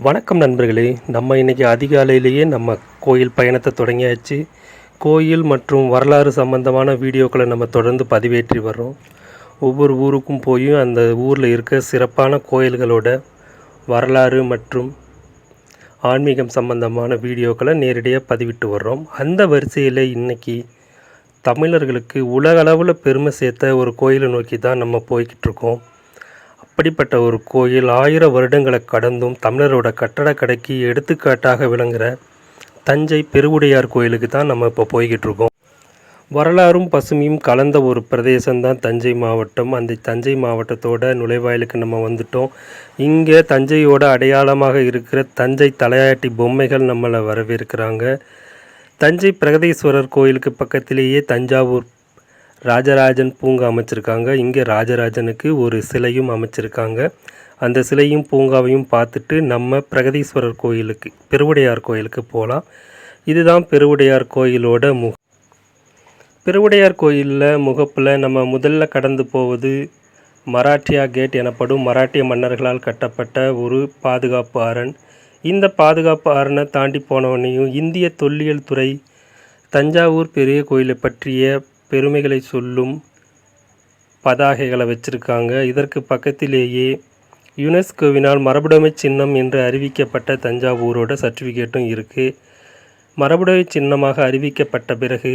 வணக்கம் நண்பர்களே. நம்ம இன்றைக்கி அதிகாலையிலேயே நம்ம கோயில் பயணத்தை தொடங்கியாச்சு. கோயில் மற்றும் வரலாறு சம்பந்தமான வீடியோக்களை நம்ம தொடர்ந்து பதிவேற்றி வர்றோம். ஒவ்வொரு ஊருக்கும் போய் அந்த ஊரில் இருக்க சிறப்பான கோயில்களோட வரலாறு மற்றும் ஆன்மீகம் சம்பந்தமான வீடியோக்களை நேரடியாக பதிவிட்டு வர்றோம். அந்த வரிசையில் இன்றைக்கி தமிழர்களுக்கு உலகளவில் பெருமை சேர்த்த ஒரு கோயிலை நோக்கி தான் நம்ம போய்கிட்டுருக்கோம். அப்படிப்பட்ட ஒரு கோயில் 1000 வருடங்களை கடந்தும் தமிழரோட கட்டடக்கலைக்கு எடுத்துக்காட்டாக விளங்குகிற தஞ்சை பெருவுடையார் கோயிலுக்கு தான் நம்ம இப்போ போய்கிட்டுருக்கோம். வரலாறும் பசுமையும் கலந்த ஒரு பிரதேசம்தான் தஞ்சை மாவட்டம். அந்த தஞ்சை மாவட்டத்தோட நுழைவாயிலுக்கு நம்ம வந்துட்டோம். இங்கே தஞ்சையோட அடையாளமாக இருக்கிற தஞ்சை தலையாட்டி பொம்மைகள் நம்மளை வரவேற்கிறாங்க. தஞ்சை பிரகதீஸ்வரர் கோயிலுக்கு பக்கத்திலேயே தஞ்சாவூர் ராஜராஜன் பூங்கா அமைச்சிருக்காங்க. இங்கே ராஜராஜனுக்கு ஒரு சிலையும் அமைச்சிருக்காங்க. அந்த சிலையும் பூங்காவையும் பார்த்துட்டு நம்ம பிரகதீஸ்வரர் கோயிலுக்கு பெருவுடையார் கோயிலுக்கு போகலாம். இதுதான் பெருவுடையார் கோயிலோட பெருவுடையார் கோயிலில் முகப்பில் நம்ம முதல்ல கடந்து போவது மராட்டியா கேட் எனப்படும் மராட்டிய மன்னர்களால் கட்டப்பட்ட ஒரு பாதுகாப்பு அரண். இந்த பாதுகாப்பு அரணை தாண்டி போனவனையும் இந்திய தொல்லியல் துறை தஞ்சாவூர் பெரிய கோயிலை பற்றிய பெருமைகளை சொல்லும் பதாகைகளை வச்சுருக்காங்க. இதற்கு பக்கத்திலேயே யுனெஸ்கோவினால் மரபுடைமை சின்னம் என்று அறிவிக்கப்பட்ட தஞ்சாவூரோட சர்டிஃபிகேட்டும் இருக்குது. மரபுடைமை சின்னமாக அறிவிக்கப்பட்ட பிறகு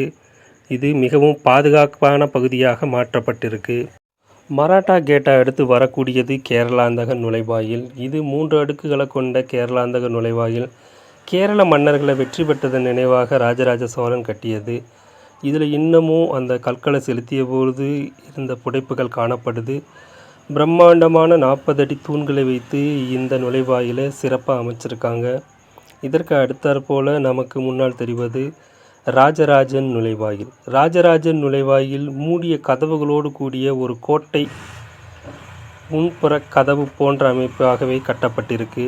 இது மிகவும் பாதுகாப்பான பகுதியாக மாற்றப்பட்டிருக்கு. மராட்டா கேட்டை அடுத்து வரக்கூடியது கேரளாந்தக நுழைவாயில். இது 3 அடுக்குகளை கொண்ட கேரளாந்தக நுழைவாயில். கேரள மன்னர்களை வெற்றி பெற்றதன் நினைவாக ராஜராஜ சோழன் கட்டியது. இதில் இன்னமும் அந்த கற்களை செலுத்திய பொழுது இருந்த புடைப்புகள் காணப்படுது. பிரம்மாண்டமான 40 அடி தூண்களை வைத்து இந்த நுழைவாயிலை சிறப்பாக அமைச்சிருக்காங்க. இதற்கு அடுத்தாற்போல் நமக்கு முன்னால் தெரிவது ராஜராஜன் நுழைவாயில். ராஜராஜன் நுழைவாயில் மூடிய கதவுகளோடு கூடிய ஒரு கோட்டை முன்புற கதவு போன்ற அமைப்பாகவே கட்டப்பட்டிருக்கு.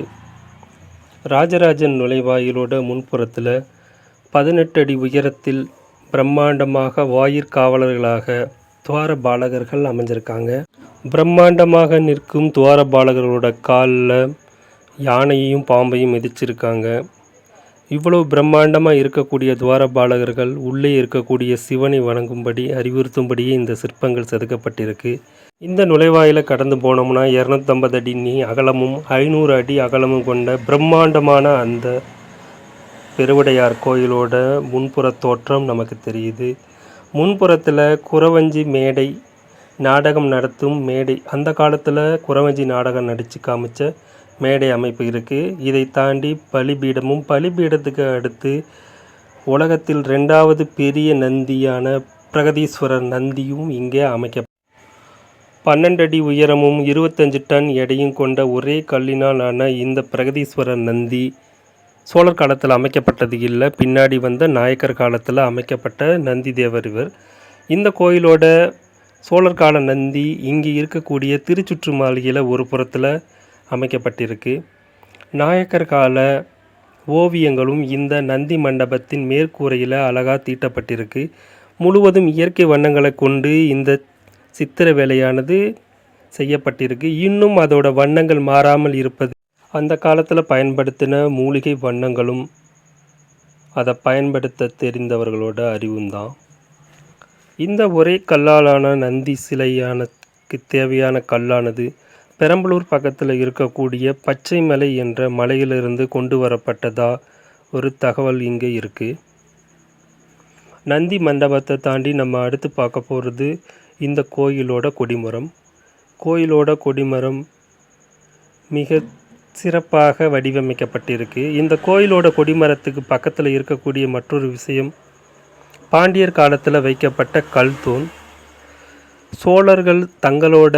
ராஜராஜன் நுழைவாயிலோட முன்புறத்தில் 18 அடி உயரத்தில் பிரம்மாண்டமாக வாயிற்காவலர்களாக துவாரபாலகர்கள் அமைஞ்சிருக்காங்க. பிரம்மாண்டமாக நிற்கும் துவாரபாலகர்களோட காலில் யானையையும் பாம்பையும் மிதிச்சிருக்காங்க. இவ்வளவு பிரம்மாண்டமாக இருக்கக்கூடிய துவாரபாலகர்கள் உள்ளே இருக்கக்கூடிய சிவனை வணங்கும்படி அறிவுறுத்தும்படியே இந்த சிற்பங்கள் செதுக்கப்பட்டிருக்கு. இந்த நுழைவாயிலை கடந்து போனோம்னா 250 அடி அகலமும் 500 அடி அகலமும் கொண்ட பிரம்மாண்டமான அந்த பெருவுடையார் கோயிலோட முன்புற தோற்றம் நமக்கு தெரியுது. முன்புறத்தில் குறவஞ்சி மேடை நாடகம் நடத்தும் மேடை, அந்த காலத்தில் குறவஞ்சி நாடகம் நடித்து காமிச்ச மேடை அமைப்பு இருக்குது. இதை தாண்டி பலிபீடமும், பலிபீடத்துக்கு அடுத்து உலகத்தில் 2வது பெரிய நந்தியான பிரகதீஸ்வரர் நந்தியும் இங்கே அமைக்க 12 அடி உயரமும் 25 டன் எடையும் கொண்ட ஒரே கல்லினால் ஆன இந்த பிரகதீஸ்வரர் நந்தி சோழர் காலத்தில் அமைக்கப்பட்டது இல்லை, பின்னாடி வந்த நாயக்கர் காலத்தில் அமைக்கப்பட்ட நந்தி தேவர் இவர். இந்த கோயிலோட சோழர் கால நந்தி இங்கே இருக்கக்கூடிய திருச்சுற்று மாளிகையில் ஒரு புறத்தில் அமைக்கப்பட்டிருக்கு. நாயக்கர் கால ஓவியங்களும் இந்த நந்தி மண்டபத்தின் மேற்கூரையில் அழகாக தீட்டப்பட்டிருக்கு. முழுவதும் இயற்கை வண்ணங்களை கொண்டு இந்த சித்திர வேலையானது செய்யப்பட்டிருக்கு. இன்னும் அதோட வண்ணங்கள் மாறாமல் இருப்பது அந்த காலத்தில் பயன்படுத்தின மூலிகை வண்ணங்களும் அதை பயன்படுத்த தெரிந்தவர்களோட அறிவும் தான். இந்த ஒரே கல்லாலான நந்தி சிலையானக்கு தேவையான கல்லானது பெரம்பலூர் பக்கத்தில் இருக்கக்கூடிய பச்சைமலை என்ற மலையிலிருந்து கொண்டு வரப்பட்டதா ஒரு தகவல் இங்கே இருக்குது. நந்தி மண்டபத்தை தாண்டி நம்ம அடுத்து பார்க்க போகிறது இந்த கோயிலோட கொடிமரம். கோயிலோட கொடிமரம் மிக சிறப்பாக வடிவமைக்கப்பட்டிருக்கு. இந்த கோயிலோட கொடிமரத்துக்கு பக்கத்தில் இருக்கக்கூடிய மற்றொரு விஷயம் பாண்டியர் காலத்தில் வைக்கப்பட்ட கல் தூண். சோழர்கள் தங்களோட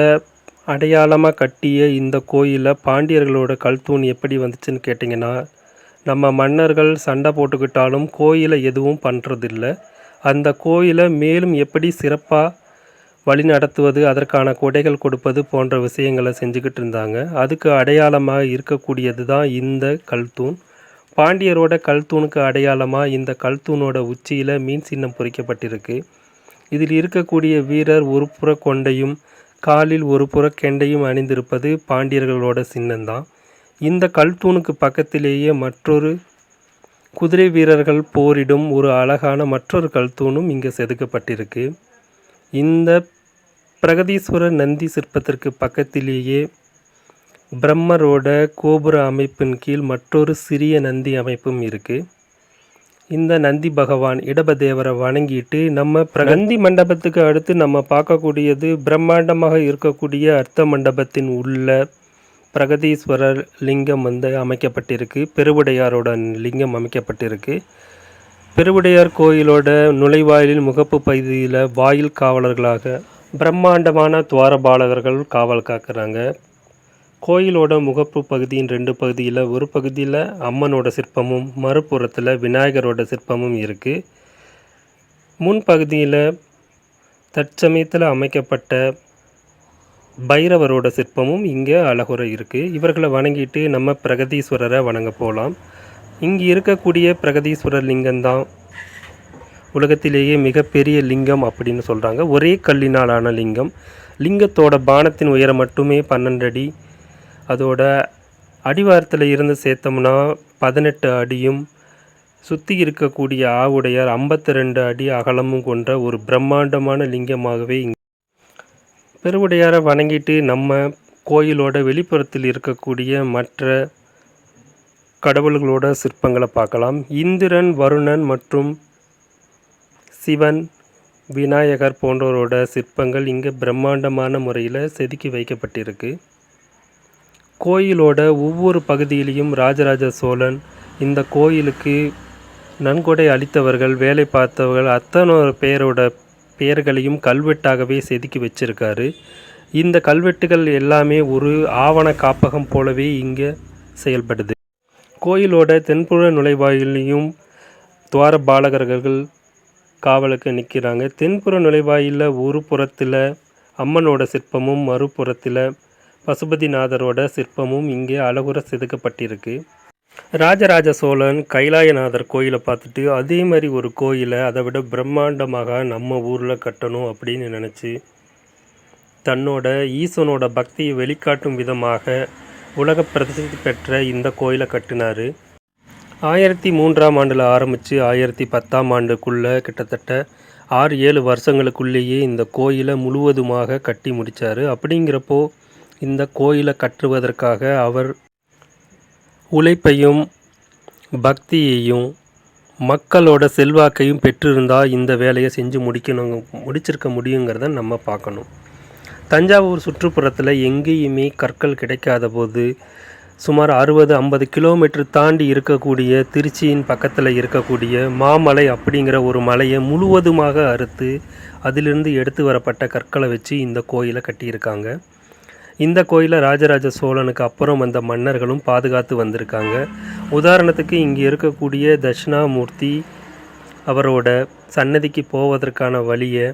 அடையாளமாக கட்டிய இந்த கோயிலில் பாண்டியர்களோட கல் தூண் எப்படி வந்துச்சுன்னு கேட்டிங்கன்னா, நம்ம மன்னர்கள் சண்டை போட்டுக்கிட்டாலும் கோயிலை எதுவும் பண்ணுறதில்ல. அந்த கோயிலை மேலும் எப்படி சிறப்பாக வழி நடத்துவது, அதற்கான கொடைகள் கொடுப்பது போன்ற விஷயங்களை செஞ்சுக்கிட்டு இருந்தாங்க. அதுக்கு அடையாளமாக இருக்கக்கூடியது தான் இந்த கல்தூண். பாண்டியரோட கல்தூணுக்கு அடையாளமாக இந்த கல்தூணோட உச்சியில் மீன் சின்னம் பொறிக்கப்பட்டிருக்கு. இதில் இருக்கக்கூடிய வீரர் ஒரு புற கொண்டையும் காலில் ஒரு புற கெண்டையும் அணிந்திருப்பது பாண்டியர்களோட சின்னம்தான். இந்த கல் தூணுக்கு பக்கத்திலேயே மற்றொரு குதிரை வீரர்கள் போரிடும் ஒரு அழகான மற்றொரு கல் தூணும் இங்கே செதுக்கப்பட்டிருக்கு. இந்த பிரகதீஸ்வரர் நந்தி சிற்பத்திற்கு பக்கத்திலேயே பிரம்மரோட கோபுர அமைப்பின் கீழ் மற்றொரு சிறிய நந்தி அமைப்பும் இருக்குது. இந்த நந்தி பகவான் இடபதேவரை வணங்கிட்டு நம்ம நந்தி மண்டபத்துக்கு அடுத்து நம்ம பார்க்கக்கூடியது பிரம்மாண்டமாக இருக்கக்கூடிய அர்த்த மண்டபத்தின் உள்ள பிரகதீஸ்வரர் லிங்கம் அமைக்கப்பட்டிருக்கு. பெருவுடையாரோட லிங்கம் அமைக்கப்பட்டிருக்கு. பெருவுடையார் கோயிலோட நுழைவாயிலில் முகப்பு பகுதியில் வாயில் காவலர்களாக பிரம்மாண்டமான துவாரபாலகர்கள் காவல் காக்குறாங்க. கோயிலோட முகப்பு பகுதியின் 2 பகுதியில் ஒரு பகுதியில் அம்மனோட சிற்பமும் மறுபுறத்தில் விநாயகரோட சிற்பமும் இருக்குது. முன்பகுதியில் தற்சமயத்தில் அமைக்கப்பட்ட பைரவரோட சிற்பமும் இங்கே அழகுற இருக்குது. இவர்களை வணங்கிட்டு நம்ம பிரகதீஸ்வரரை வணங்க போகலாம். இங்கே இருக்கக்கூடிய பிரகதீஸ்வரர் லிங்கம்தான் உலகத்திலேயே மிகப்பெரிய லிங்கம் அப்படின்னு சொல்கிறாங்க. ஒரே கல்லினாலான லிங்கம். லிங்கத்தோட பானத்தின் உயரம் மட்டுமே 12 அடி. அதோட அடிவாரத்தில் இருந்து சேர்த்தோம்னா 18 அடியும், சுற்றி இருக்கக்கூடிய ஆவுடையார் 52 அடி அகலமும் கொண்ட ஒரு பிரம்மாண்டமான லிங்கமாகவே பெருவுடையாரை வணங்கிட்டு நம்ம கோயிலோட வெளிப்புறத்தில் இருக்கக்கூடிய மற்ற கடவுள்களோட சிற்பங்களை பார்க்கலாம். இந்திரன், வருணன் மற்றும் சிவன், விநாயகர் போன்றவரோட சிற்பங்கள் இங்கே பிரம்மாண்டமான முறையில் செதுக்கி வைக்கப்பட்டிருக்கு. கோயிலோட ஒவ்வொரு பகுதியிலையும் ராஜராஜ சோழன் இந்த கோயிலுக்கு நன்கொடை அளித்தவர்கள், வேலை பார்த்தவர்கள் அத்தனை பேரோட பெயர்களையும் கல்வெட்டாகவே செதுக்கி வச்சிருக்காரு. இந்த கல்வெட்டுகள் எல்லாமே ஒரு ஆவண காப்பகம் போலவே இங்கே செயல்படுது. கோயிலோட தென்புற நுழைவாயிலையும் துவாரபாலகர்கள் காவலுக்கு நிற்கிறாங்க. தென்புற நுழைவாயிலில் ஒரு புறத்தில் அம்மனோட சிற்பமும் மறுபுறத்தில் பசுபதிநாதரோட சிற்பமும் இங்கே அழகுற செதுக்கப்பட்டிருக்கு. ராஜராஜ சோழன் கைலாயநாதர் கோயிலை பார்த்துட்டு அதே மாதிரி ஒரு கோயிலை அதை விட பிரம்மாண்டமாக நம்ம ஊரில் கட்டணும் அப்படின்னு நினச்சி தன்னோட ஈசனோட பக்தியை வெளிக்காட்டும் விதமாக உலக பிரசித்தி பெற்ற இந்த கோயிலை கட்டினார். 1003ஆம் ஆண்டில் ஆரம்பித்து 1010ஆம் ஆண்டுக்குள்ளே கிட்டத்தட்ட 6-7 வருஷங்களுக்குள்ளேயே இந்த கோயிலை முழுவதுமாக கட்டி முடித்தார். அப்படிங்கிறப்போ இந்த கோயிலை கட்டுவதற்காக அவர் உழைப்பையும் பக்தியையும் மக்களோட செல்வாக்கையும் பெற்றிருந்தால் இந்த வேலையை செஞ்சு முடிச்சிருக்க முடியுங்கிறத நம்ம பார்க்கணும். தஞ்சாவூர் சுற்றுப்புறத்தில் எங்கேயுமே கற்கள் கிடைக்காத போது சுமார் 60-50 கிலோமீட்டர் தாண்டி இருக்கக்கூடிய திருச்சியின் பக்கத்தில் இருக்கக்கூடிய மாமலை அப்படிங்கிற ஒரு மலையை முழுவதுமாக அறுத்து அதிலிருந்து எடுத்து வரப்பட்ட கற்களை வச்சு இந்த கோயிலை கட்டியிருக்காங்க. இந்த கோயிலை ராஜராஜ சோழனுக்கு அப்புறம் வந்த மன்னர்களும் பாதுகாத்து வந்திருக்காங்க. உதாரணத்துக்கு இங்கே இருக்கக்கூடிய தட்சிணாமூர்த்தி அவரோட சன்னதிக்கு போவதற்கான வழியை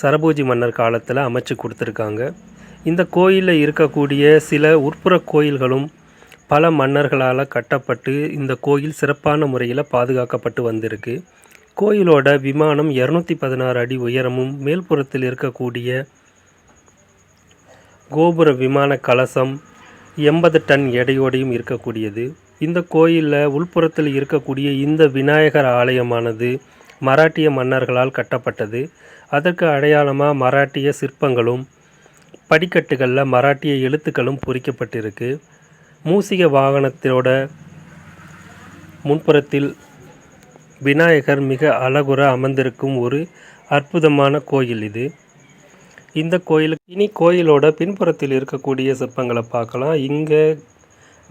சரபோஜி மன்னர் காலத்தில் அமைச்சு கொடுத்துருக்காங்க. இந்த கோயிலில் இருக்கக்கூடிய சில உட்புற கோயில்களும் பல மன்னர்களால் கட்டப்பட்டு இந்த கோயில் சிறப்பான முறையில் பாதுகாக்கப்பட்டு வந்திருக்கு. கோயிலோட விமானம் 216 அடி உயரமும் மேல்புறத்தில் இருக்கக்கூடிய கோபுர விமான கலசம் 80 டன் எடையோடையும் இருக்கக்கூடியது. இந்த கோயிலில் உள்புறத்தில் இருக்கக்கூடிய இந்த விநாயகர் ஆலயமானது மராட்டிய மன்னர்களால் கட்டப்பட்டது. அதற்கு அடையாளமாக மராட்டிய சிற்பங்களும் படிக்கட்டுகளில் மராட்டிய எழுத்துக்களும் பொறிக்கப்பட்டிருக்கு. மூசிக வாகனத்தோட முன்புறத்தில் விநாயகர் மிக அழகுற அமர்ந்திருக்கும் ஒரு அற்புதமான கோயில் இது. இந்த கோயிலுக்கு இனி கோயிலோட பின்புறத்தில் இருக்கக்கூடிய சிற்பங்களை பார்க்கலாம். இங்கே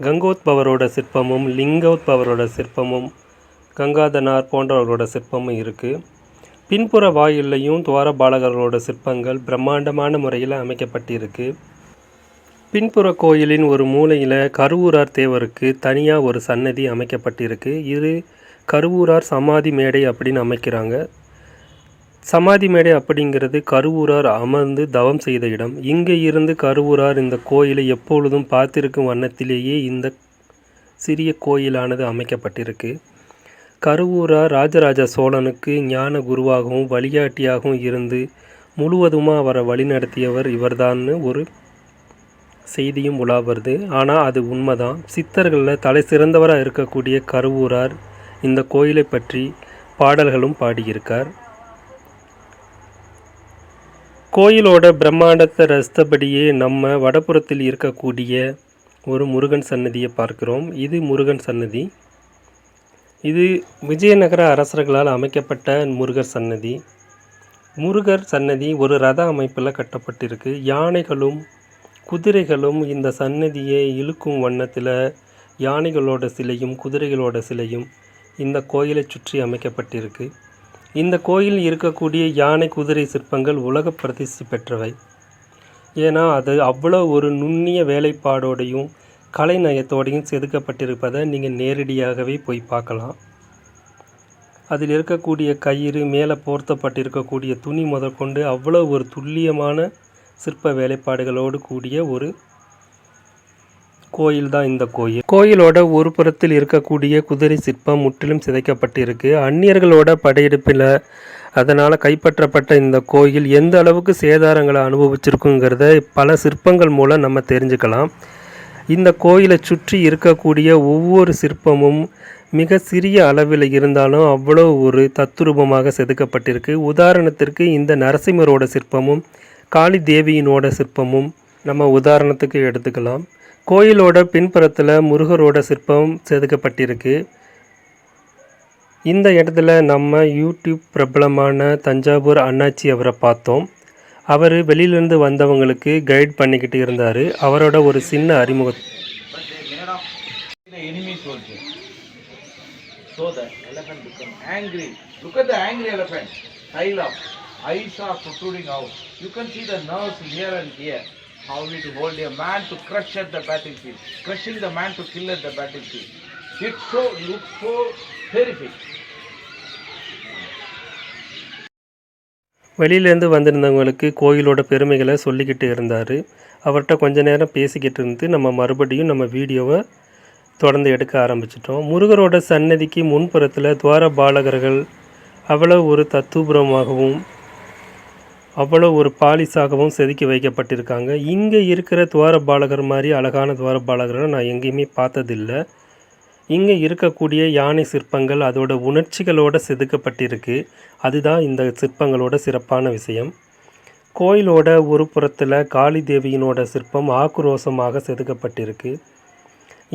கங்கோத்பவரோட சிற்பமும் லிங்கோத்பவரோட சிற்பமும் கங்காதனார் போன்றவர்களோட சிற்பமும் இருக்குது. பின்புற வாயிலையும் துவாரபாலகர்களோட சிற்பங்கள் பிரம்மாண்டமான முறையில் அமைக்கப்பட்டிருக்கு. பின்புற கோயிலின் ஒரு மூலையில் கருவூரார் தேவருக்கு தனியாக ஒரு சன்னதி அமைக்கப்பட்டிருக்கு. இது கருவூரார் சமாதி மேடை அப்படின்னு அமைக்கிறாங்க. சமாதி மேடை அப்படிங்கிறது கருவூரார் அமர்ந்து தவம் செய்த இடம். இங்கே இருந்து கருவூரார் இந்த கோயிலை எப்பொழுதும் பார்த்திருக்கும் வண்ணத்திலேயே இந்த சிறிய கோயிலானது அமைக்கப்பட்டிருக்கு. கருவூரார் ராஜராஜ சோழனுக்கு ஞான குருவாகவும் வழிகாட்டியாகவும் இருந்து முழுவதுமாக அவரை வழிநடத்தியவர் இவர்தான்னு ஒரு செய்தியும் உலா வருது. ஆனால் அது உண்மைதான். சித்தர்களில் தலை சிறந்தவராக இருக்கக்கூடிய கருவூரார் இந்த கோயிலை பற்றி பாடல்களும் பாடியிருக்கார். கோயிலோட பிரம்மாண்டத்தை ரசித்தபடியே நம்ம வடபுறத்தில் இருக்கக்கூடிய ஒரு முருகன் சன்னதியை பார்க்கிறோம். இது முருகன் சன்னதி. இது விஜயநகர அரசர்களால் அமைக்கப்பட்ட முருகர் சன்னதி. முருகர் சன்னதி ஒரு ரத அமைப்பில் கட்டப்பட்டிருக்கு. யானைகளும் குதிரைகளும் இந்த சன்னதியை இழுக்கும் வண்ணத்தில் யானைகளோட சிலையும் குதிரைகளோட சிலையும் இந்த கோயிலை சுற்றி அமைக்கப்பட்டிருக்கு. இந்த கோயில் இருக்கக்கூடிய யானை குதிரை சிற்பங்கள் உலக பிரசித்தி பெற்றவை. ஏன்னா அது அவ்வளோ ஒரு நுண்ணிய வேலைப்பாடோடையும் கலைநயத்தோடையும் செதுக்கப்பட்டிருப்பதை நீங்கள் நேரடியாகவே போய் பார்க்கலாம். அதில் இருக்கக்கூடிய கயிறு, மேலே போர்த்தப்பட்டிருக்கக்கூடிய துணி முதற்கொண்டு அவ்வளோ ஒரு துல்லியமான சிற்ப வேலைப்பாடுகளோடு கூடிய ஒரு கோயில் தான் இந்த கோயில். கோயிலோட ஒரு புறத்தில் இருக்கக்கூடிய குதிரை சிற்பம் முற்றிலும் சிதைக்கப்பட்டிருக்கு. அந்நியர்களோட படையெடுப்பில் அதனால் கைப்பற்றப்பட்ட இந்த கோயில் எந்த அளவுக்கு சேதாரங்களை அனுபவிச்சிருக்குங்கிறத பல சிற்பங்கள் மூலம் நம்ம தெரிஞ்சுக்கலாம். இந்த கோயிலை சுற்றி இருக்கக்கூடிய ஒவ்வொரு சிற்பமும் மிக சிறிய அளவில் இருந்தாலும் அவ்வளோ ஒரு தத்துரூபமாக செதுக்கப்பட்டிருக்கு. உதாரணத்திற்கு இந்த நரசிம்மரோட சிற்பமும் காளி தேவியினோட சிற்பமும் நம்ம உதாரணத்துக்கு எடுத்துக்கலாம். கோயிலோட பின்புறத்தில் முருகரோட சிற்பம் செதுக்கப்பட்டிருக்கு. இந்த இடத்துல நம்ம யூடியூப் பிரபலமான தஞ்சாவூர் அண்ணாச்சி அவரை பார்த்தோம். அவர் வெளியிலேருந்து வந்தவங்களுக்கு கைட் பண்ணிக்கிட்டு இருந்தார். அவரோட ஒரு சின்ன அறிமுகம். How we to hold a man to crush at the battlefield, crushing the man to kill at the battlefield. It looks so terrific. வெளியிலேருந்து வந்திருந்தவங்களுக்கு கோயிலோட பெருமைகளை சொல்லிக்கிட்டு இருந்தார். அவர்கிட்ட கொஞ்ச நேரம் பேசிக்கிட்டு இருந்து நம்ம மறுபடியும் நம்ம வீடியோவை தொடர்ந்து எடுக்க ஆரம்பிச்சிட்டோம். முருகரோட சன்னதிக்கு முன்புறத்தில் துவார பாலகர்கள் அவ்வளோ ஒரு தத்துவபூர்வமாகவும் அவ்வளோ ஒரு பாலிசாகவும் செதுக்கி வைக்கப்பட்டிருக்காங்க. இங்கே இருக்கிற துவார பாலகர் மாதிரி அழகான துவார பாலகரை நான் எங்கேயுமே பார்த்ததில்லை. இங்கே இருக்கக்கூடிய யானை சிற்பங்கள் அதோட உணர்ச்சிகளோடு செதுக்கப்பட்டிருக்கு. அதுதான் இந்த சிற்பங்களோட சிறப்பான விஷயம். கோயிலோட ஒரு புறத்தில் காளி தேவியினோட சிற்பம் ஆக்ரோஷமாக செதுக்கப்பட்டிருக்கு.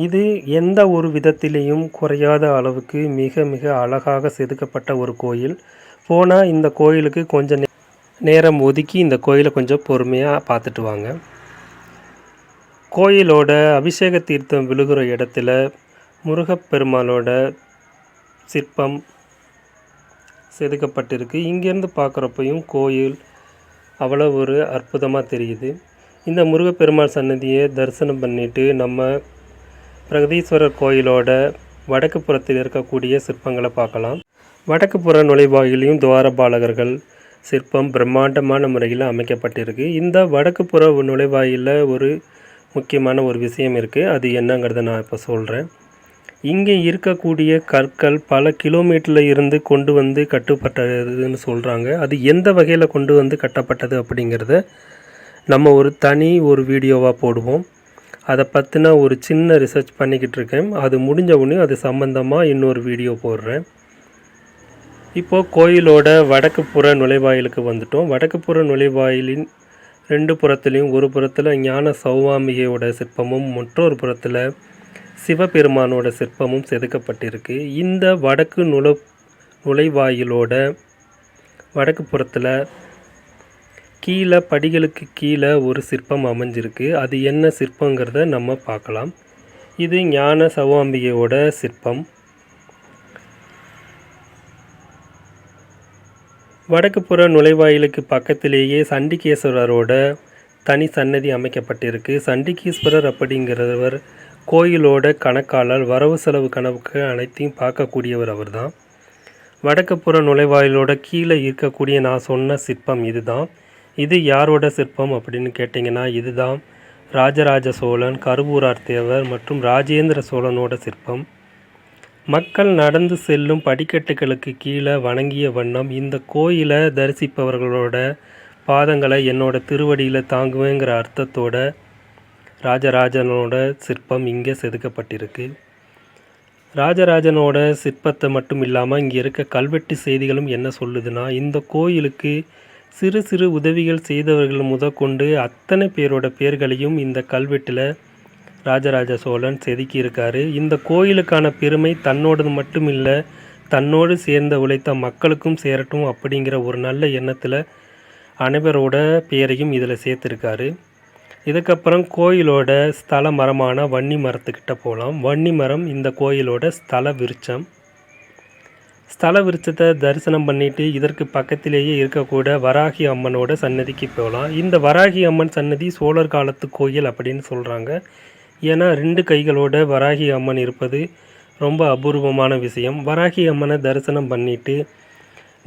இது எந்த ஒரு விதத்திலையும் குறையாத அளவுக்கு மிக மிக அழகாக செதுக்கப்பட்ட ஒரு கோயில். போனால் இந்த கோயிலுக்கு கொஞ்சம் நேரம் ஒதுக்கி இந்த கோயிலை கொஞ்சம் பொறுமையாக பார்த்துட்டு வாங்க. கோயிலோட அபிஷேக தீர்த்தம் விழுகிற இடத்துல முருகப்பெருமானோட சிற்பம் செதுக்கப்பட்டிருக்கு. இங்கேருந்து பார்க்குறப்பையும் கோயில் அவ்வளோ ஒரு அற்புதமாக தெரியுது. இந்த முருகப்பெருமாள் சன்னதியை தரிசனம் பண்ணிவிட்டு நம்ம பிரகதீஸ்வரர் கோயிலோட வடக்கு புறத்தில் இருக்கக்கூடிய சிற்பங்களை பார்க்கலாம். வடக்கு புற நுழைவாயிலையும் துவாரபாலகர்கள் சிற்பம் பிரம்மாண்டமான முறையில் அமைக்கப்பட்டிருக்கு. இந்த வடக்கு புற நுழைவாயிலில் ஒரு முக்கியமான ஒரு விஷயம் இருக்குது. அது என்னங்கிறத நான் இப்போ சொல்கிறேன். இங்கே இருக்கக்கூடிய கற்கள் பல கிலோமீட்டரில் இருந்து கொண்டு வந்து கட்டப்பட்டதுன்னு சொல்கிறாங்க. அது எந்த வகையில் கொண்டு வந்து கட்டப்பட்டது அப்படிங்கிறத நம்ம ஒரு வீடியோவாக போடுவோம். அதை பற்றின ஒரு சின்ன ரிசர்ச் பண்ணிக்கிட்டு இருக்கேன். அது முடிஞ்ச உடனே அது சம்மந்தமாக இன்னொரு வீடியோ போடுறேன். இப்போது கோயிலோட வடக்கு புற நுழைவாயிலுக்கு வந்துட்டோம். வடக்கு புற நுழைவாயிலின் ரெண்டு புறத்துலேயும் ஒரு புறத்தில் ஞான சௌவாம்பிகையோட சிற்பமும் மற்றொரு புறத்தில் சிவபெருமானோட சிற்பமும் செதுக்கப்பட்டிருக்கு. இந்த வடக்கு நுழைவாயிலோட வடக்கு புறத்தில் கீழே படிகளுக்கு கீழே ஒரு சிற்பம் அமைஞ்சிருக்கு. அது என்ன சிற்பங்கிறத நம்ம பார்க்கலாம். இது ஞான சௌவாம்பிகையோட சிற்பம். வடக்கு புற நுழைவாயிலுக்கு பக்கத்திலேயே சண்டிகேஸ்வரரோட தனி சன்னதி அமைக்கப்பட்டிருக்கு. சண்டிகேஸ்வரர் அப்படிங்கிறவர் கோயிலோட கணக்காளர், வரவு செலவு கணக்கு அனைத்தையும் பார்க்கக்கூடியவர் அவர் தான். வடக்கு புற நுழைவாயிலோட கீழே இருக்கக்கூடிய நான் சொன்ன சிற்பம் இதுதான். இது யாரோட சிற்பம் அப்படின்னு கேட்டிங்கன்னா இதுதான் ராஜராஜ சோழன், கருவூரார் தேவர் மற்றும் ராஜேந்திர சோழனோட சிற்பம். மக்கள் நடந்து செல்லும் படிக்கட்டுகளுக்கு கீழே வணங்கிய வண்ணம் இந்த கோயிலை தரிசிப்பவர்களோட பாதங்களை என்னோட திருவடியில் தாங்குவேங்கிற அர்த்தத்தோட ராஜராஜனோட சிற்பம் இங்கே செதுக்கப்பட்டிருக்கு. ராஜராஜனோட சிற்பத்தை மட்டும் இல்லாமல் இங்கே இருக்க கல்வெட்டு செய்திகளும் என்ன சொல்லுதுன்னா, இந்த கோயிலுக்கு சிறு சிறு உதவிகள் செய்தவர்கள் முதற்கொண்டு அத்தனை பேரோட பேர்களையும் இந்த கல்வெட்டில் ராஜராஜ சோழன் செதுக்கியிருக்காரு. இந்த கோயிலுக்கான பெருமை தன்னோடது மட்டும் இல்லை, தன்னோடு சேர்ந்த உழைத்த மக்களுக்கும் சேரட்டும் அப்படிங்கிற ஒரு நல்ல எண்ணத்தில் அனைவரோட பேரையும் இதில் சேர்த்துருக்காரு. இதுக்கப்புறம் கோயிலோட ஸ்தல மரமான வன்னி மரத்துக்கிட்ட போகலாம். வன்னி மரம் இந்த கோயிலோட ஸ்தல விருட்சம். ஸ்தல விருட்சத்தை தரிசனம் பண்ணிவிட்டு இதற்கு பக்கத்திலேயே இருக்கக்கூட வராகி அம்மனோட சன்னதிக்கு போகலாம். இந்த வராகி அம்மன் சன்னதி சோழர் காலத்து கோயில் அப்படின்னு சொல்கிறாங்க. ஏன்னா 2 கைகளோட வராகி அம்மன் இருப்பது ரொம்ப அபூர்வமான விஷயம். வராகி அம்மனை தரிசனம் பண்ணிவிட்டு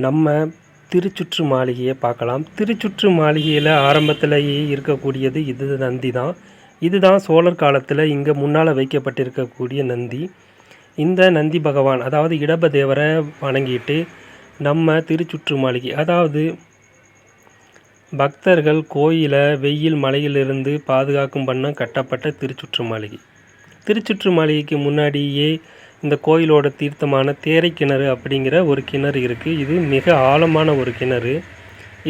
நம்ம திருச்சுற்று மாளிகையை பார்க்கலாம். திருச்சுற்று மாளிகையில் ஆரம்பத்திலேயே இருக்கக்கூடியது இது நந்தி தான். இதுதான் சோழர் காலத்தில் இங்கே முன்னால் வைக்கப்பட்டிருக்கக்கூடிய நந்தி. இந்த நந்தி பகவான் அதாவது இடபதேவரை வணங்கிட்டு நம்ம திருச்சுற்று மாளிகை, அதாவது பக்தர்கள் கோயிலை வெயில் மலையிலிருந்து பாதுகாக்கும் வண்ணம் கட்டப்பட்ட திருச்சுற்று மாளிகை. திருச்சுற்று மாளிகைக்கு முன்னாடியே இந்த கோயிலோட தீர்த்தமான தேரை கிணறு அப்படிங்கிற ஒரு கிணறு இருக்குது. இது மிக ஆழமான ஒரு கிணறு.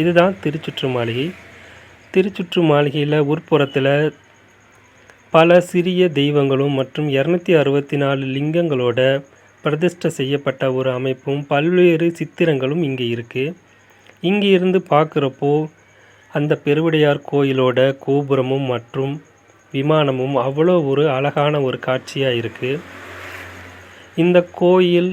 இதுதான் திருச்சுற்று மாளிகை. திருச்சுற்று மாளிகையில் உட்புறத்தில் பல சிறிய தெய்வங்களும் மற்றும் 264 லிங்கங்களோட பிரதிஷ்டை செய்யப்பட்ட ஒரு அமைப்பும் பல்வேறு சித்திரங்களும் இங்கே இருக்குது. இங்கே இருந்து பார்க்குறப்போ அந்த பெருவுடையார் கோயிலோட கோபுரமும் மற்றும் விமானமும் அவ்வளோ ஒரு அழகான ஒரு காட்சியாக இருக்குது. இந்த கோயில்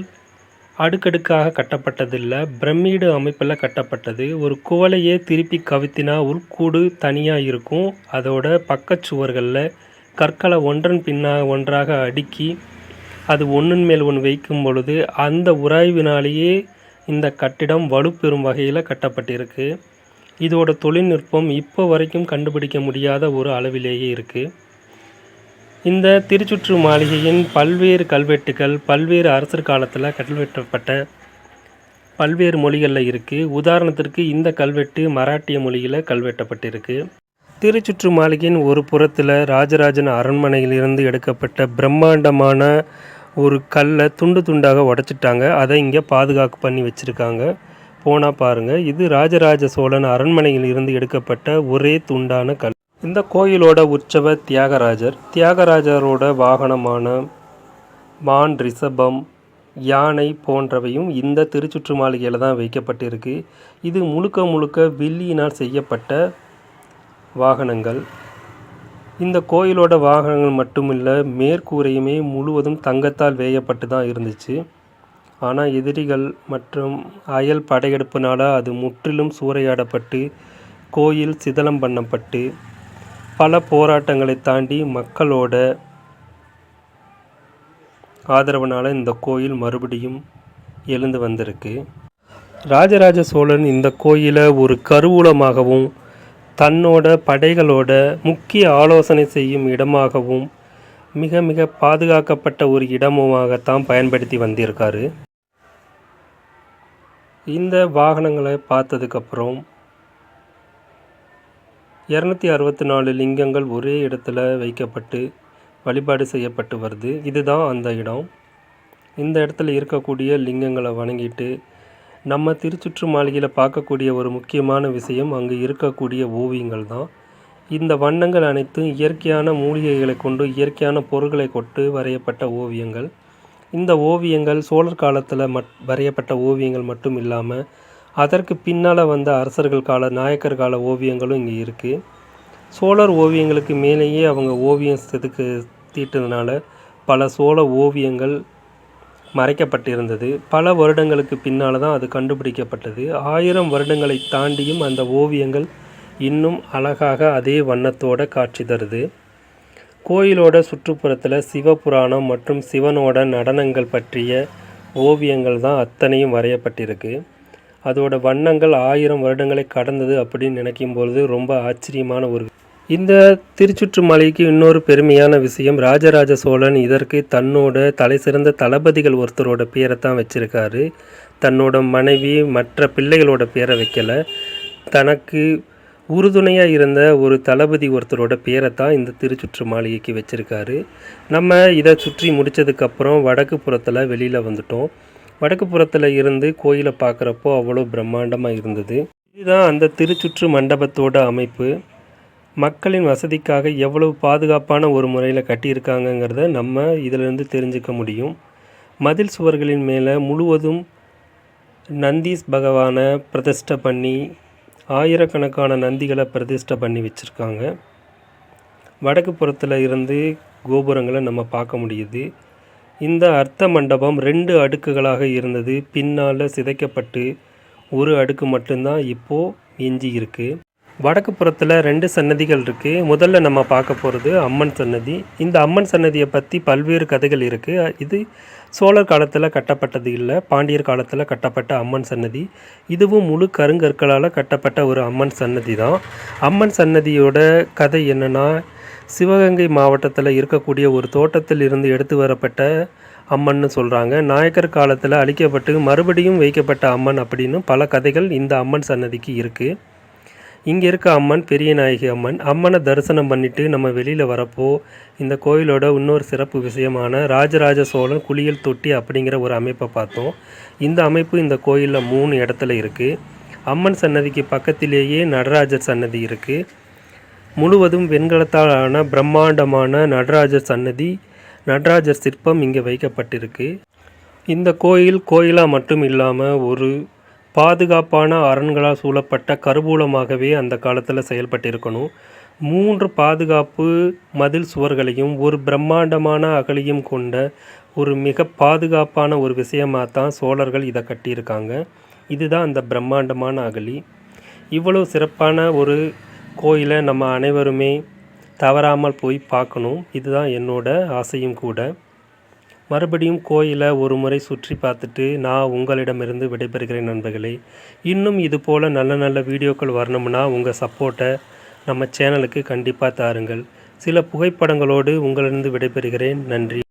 அடுக்கடுக்காக கட்டப்பட்டதில்லை, பிரமிடு அமைப்பில் கட்டப்பட்டது. ஒரு குவளையே திருப்பி கவித்தினா உள்கூடு தனியாக இருக்கும். அதோட பக்கச்சுவர்களில் கற்களை ஒன்றன் பின்னாக ஒன்றாக அடுக்கி அது ஒன்றின் மேல் ஒன்று வைக்கும் பொழுது அந்த உராய்வினாலேயே இந்த கட்டிடம் வலுப்பெறும் வகையில் கட்டப்பட்டிருக்கு. இதோட தொழில்நுட்பம் இப்போ வரைக்கும் கண்டுபிடிக்க முடியாத ஒரு அளவிலேயே இருக்குது. இந்த திருச்சுற்று மாளிகையின் பல்வேறு கல்வெட்டுகள் பல்வேறு அரசர் காலத்தில் கல்வெட்டப்பட்ட பல்வேறு மொழிகளில் இருக்குது. உதாரணத்திற்கு இந்த கல்வெட்டு மராட்டிய மொழியில் கல்வெட்டப்பட்டிருக்கு. திருச்சுற்று மாளிகையின் ஒரு புறத்தில் ராஜராஜன் அரண்மனையிலிருந்து எடுக்கப்பட்ட பிரம்மாண்டமான ஒரு கல்லை துண்டு துண்டாக உடைச்சிட்டாங்க. அதை இங்கே பாதுகாப்பு பண்ணி வச்சுருக்காங்க. போனால் பாருங்கள், இது ராஜராஜ சோழன் அரண்மனையில் இருந்து எடுக்கப்பட்ட ஒரே துண்டான கல். இந்த கோயிலோட உற்சவர் தியாகராஜர். தியாகராஜரோட வாகனமான மான், ரிஷபம், யானை போன்றவையும் இந்த திருச்சுற்று மாளிகையில் தான் வைக்கப்பட்டிருக்கு. இது முழுக்க முழுக்க வெள்ளியினால் செய்யப்பட்ட வாகனங்கள். இந்த கோயிலோட வாகனங்கள் மட்டுமில்லை, மேற்கூரையுமே முழுவதும் தங்கத்தால் வேயப்பட்டு தான் இருந்துச்சு. ஆனால் எதிரிகள் மற்றும் அயல் படையெடுப்பினால் அது முற்றிலும் சூறையாடப்பட்டு கோயில் சிதலம் பண்ணப்பட்டு பல போராட்டங்களை தாண்டி மக்களோட ஆதரவுனால் இந்த கோயில் மறுபடியும் எழுந்து வந்திருக்கு. ராஜராஜ சோழன் இந்த கோயிலை ஒரு கருவூலமாகவும் தன்னோட படைகளோட முக்கிய ஆலோசனை செய்யும் இடமாகவும் மிக மிக பாதுகாக்கப்பட்ட ஒரு இடமாகத்தான் பயன்படுத்தி வந்திருக்காரு. இந்த வாகனங்களை பார்த்ததுக்கப்புறம் 264 லிங்கங்கள் ஒரே இடத்துல வைக்கப்பட்டு வழிபாடு செய்யப்பட்டு வருது. இதுதான் அந்த இடம். இந்த இடத்துல இருக்கக்கூடிய லிங்கங்களை வணங்கிட்டு நம்ம திருச்சுற்று மாளிகையில் பார்க்கக்கூடிய ஒரு முக்கியமான விஷயம் அங்கே இருக்கக்கூடிய ஓவியங்கள் தான். இந்த வண்ணங்கள் அனைத்தும் இயற்கையான மூலிகைகளை கொண்டு இயற்கையான பொருட்களை கொண்டு வரையப்பட்ட ஓவியங்கள். இந்த ஓவியங்கள் சோழர் காலத்தில் வரையப்பட்ட ஓவியங்கள் மட்டும் இல்லாமல் அதற்கு பின்னால் வந்த அரசர்கள் கால நாயக்கர் கால ஓவியங்களும் இங்கே இருக்குது. சோழர் ஓவியங்களுக்கு மேலேயே அவங்க ஓவியம் தீட்டுறதுனால பல சோழ ஓவியங்கள் மறைக்கப்பட்டிருந்தது. பல வருடங்களுக்கு பின்னால் தான் அது கண்டுபிடிக்கப்பட்டது. 1000 வருடங்களை தாண்டியும் அந்த ஓவியங்கள் இன்னும் அழகாக அதே வண்ணத்தோடு காட்சி தருது. கோயிலோட சுற்றுப்புறத்தில் சிவபுராணம் மற்றும் சிவனோட நடனங்கள் பற்றிய ஓவியங்கள் தான் அத்தனையும் வரையப்பட்டிருக்கு. அதோட வண்ணங்கள் 1000 வருடங்களை கடந்தது அப்படின்னு நினைக்கும்பொழுது ரொம்ப ஆச்சரியமான ஒரு. இந்த திருச்சுற்று மாளிகைக்கு இன்னொரு பெருமையான விஷயம், ராஜராஜ சோழன் இதற்கு தன்னோட தலை சிறந்த தளபதிகள் ஒருத்தரோட பேரை தான் வச்சுருக்காரு. தன்னோட மனைவி மற்ற பிள்ளைகளோட பேரை வைக்கலை. தனக்கு உறுதுணையாக இருந்த ஒரு தளபதி ஒருத்தரோட பேரை தான் இந்த திருச்சுற்று மாளிகைக்கு வச்சுருக்காரு. நம்ம இதை சுற்றி முடித்ததுக்கப்புறம் வடக்கு புறத்தில் வெளியில் வந்துட்டோம். வடக்கு புறத்தில் இருந்து கோயிலை பார்க்குறப்போ அவ்வளோ பிரம்மாண்டமாக இருந்தது. இதுதான் அந்த திருச்சுற்று மண்டபத்தோட அமைப்பு. மக்களின் வசதிக்காக எவ்வளவு பாதுகாப்பான ஒரு முறையில் கட்டியிருக்காங்கங்கிறத நம்ம இதிலிருந்து தெரிஞ்சுக்க முடியும். மதில் சுவர்களின் மேலே முழுவதும் நந்தீஸ் பகவானை பிரதிஷ்டை பண்ணி ஆயிரக்கணக்கான நந்திகளை பிரதிஷ்டை பண்ணி வச்சுருக்காங்க. வடக்கு புறத்தில் இருந்து கோபுரங்களை நம்ம பார்க்க முடியுது. இந்த அர்த்த மண்டபம் 2 அடுக்குகளாக இருந்தது. பின்னால் சிதைக்கப்பட்டு ஒரு அடுக்கு மட்டும்தான் இப்போது எஞ்சி இருக்குது. வடக்கு புறத்தில் 2 சன்னதிகள் இருக்குது. முதல்ல நம்ம பார்க்க போகிறது அம்மன் சன்னதி. இந்த அம்மன் சன்னதியை பற்றி பல்வேறு கதைகள் இருக்குது. இது சோழர் காலத்தில் கட்டப்பட்டது இல்லை, பாண்டியர் காலத்தில் கட்டப்பட்ட அம்மன் சன்னதி. இதுவும் முழு கருங்கற்களால் கட்டப்பட்ட ஒரு அம்மன் சன்னதி தான். அம்மன் சன்னதியோட கதை என்னென்னா, சிவகங்கை மாவட்டத்தில் இருக்கக்கூடிய ஒரு தோட்டத்தில் இருந்து எடுத்து வரப்பட்ட அம்மன்னு சொல்கிறாங்க. நாயக்கர் காலத்தில் அழிக்கப்பட்டு மறுபடியும் வைக்கப்பட்ட அம்மன் அப்படின்னு பல கதைகள் இந்த அம்மன் சன்னதிக்கு இருக்குது. இங்கே இருக்க அம்மன் பெரிய நாயகி அம்மன். அம்மனை தரிசனம் பண்ணிவிட்டு நம்ம வெளியில் வரப்போ இந்த கோயிலோட இன்னொரு சிறப்பு விஷயமான ராஜராஜ சோழன் குளியல் தொட்டி அப்படிங்கிற ஒரு அமைப்பை பார்த்தோம். இந்த அமைப்பு இந்த கோயிலில் 3 இடத்துல இருக்குது. அம்மன் சன்னதிக்கு பக்கத்திலேயே நடராஜர் சன்னதி இருக்குது. முழுவதும் வெண்கலத்தாலான பிரம்மாண்டமான நடராஜர் சன்னதி, நடராஜர் சிற்பம் இங்கே வைக்கப்பட்டிருக்கு. இந்த கோயிலாக மட்டும் இல்லாமல் ஒரு பாதுகாப்பான அரண்களால் சூழப்பட்ட கருவூலமாகவே அந்த காலத்தில் செயல்பட்டிருக்கணும். 3 பாதுகாப்பு மதில் சுவர்களையும் ஒரு பிரம்மாண்டமான அகழியும் கொண்ட ஒரு மிக பாதுகாப்பான ஒரு விஷயமாக தான் சோழர்கள் இதை கட்டியிருக்காங்க. இதுதான் அந்த பிரம்மாண்டமான அகழி. இவ்வளோ சிறப்பான ஒரு கோயிலை நம்ம அனைவருமே தவறாமல் போய் பார்க்கணும். இதுதான் என்னோட ஆசையும் கூட. மறுபடியும் கோயிலை ஒரு முறை சுற்றி பார்த்துட்டு நான் உங்களிடமிருந்து விடைபெறுகிறேன் நண்பர்களே. இன்னும் இது போல் நல்ல நல்ல வீடியோக்கள் வரணும்னா உங்கள் சப்போர்ட்டை நம்ம சேனலுக்கு கண்டிப்பாக தாருங்கள். சில புகைப்படங்களோடு உங்களிடம் விடைபெறுகிறேன். நன்றி.